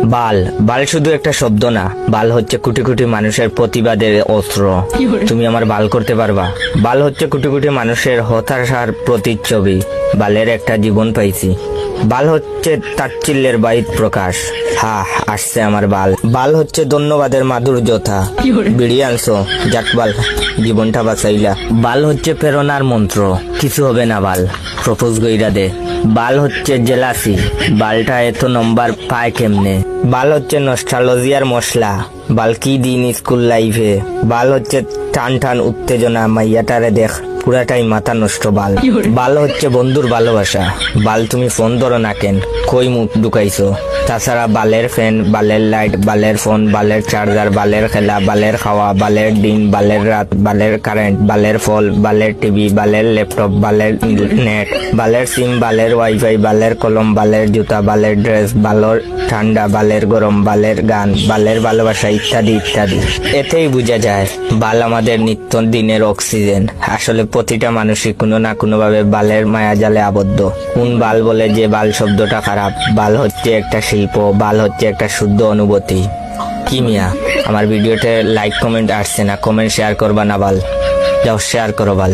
বাল বাল শুধু একটা শব্দ না, বাল হচ্ছে কোটি কোটি মানুষের প্রতিবাদের অস্ত্র। তুমি আমার বাল করতে পারবা? বাল হচ্ছে কোটি কোটি মানুষের হতাশার প্রতিচ্ছবি। বালের একটা জীবন পাইছি। বাল হচ্ছে তাচ্ছিল্যের বাহিত প্রকাশ। হা, আসছে আমার বাল। বাল হচ্ছে ধন্যবাদের মাধুর্যতা। বিড়ি আনছো, যাক বাল, জীবনটা বাঁচাইলা। বাল হচ্ছে প্রেরণার মন্ত্র, কিছু হবে না বাল, প্রপোজ গইরা দে। বাল হচ্ছে জেলাসি, বালটা এত নম্বর পায় কেমনে। বাল হচ্ছে নস্টালজিয়ার মশলা, বাল কি দিন স্কুল লাইফে। বাল হচ্ছে টান টান উত্তেজনা, মাইয়াটারে দেখ পুরাটাই মাথা নষ্ট। বাল বাল হচ্ছে বন্ধুর ভালোবাসা। বাল তুমি ফোন ধরো না কেন, কই মুখ ঢুকাইছো? তাছাড়া বালের ফ্যান, বালের লাইট, বালের ফোন, বালের চার্জার, বালের খেলা, বালের খাওয়া, বালের দিন, বালের রাত, বালের কারেন্ট, বালের ফল, বালের টিভি, বালের ল্যাপটপ, বালের নেট, বালের সিম, বালের ওয়াইফাই, বালের কলম, বালের জুতা, বালের ড্রেস, বালের ঠান্ডা, বালের গরম, বালের গান, বালের ভালোবাসা, ইত্যাদি ইত্যাদি। এতেই বোঝা যায় বাল আমাদের নিত্য দিনের অক্সিজেন। আসলে প্রতিটা মানুষই কোনো না কোনো ভাবে বালের মায়াজালে আবদ্ধ। কোন বাল বলে যে বাল শব্দটা খারাপ? বাল হচ্ছে একটা শিল্প, বাল হচ্ছে একটা শুদ্ধ অনুভূতি। কি মিয়া, আমার ভিডিওতে লাইক কমেন্ট আসছে না, কমেন্ট শেয়ার করবা না বাল? যাও শেয়ার করো বাল।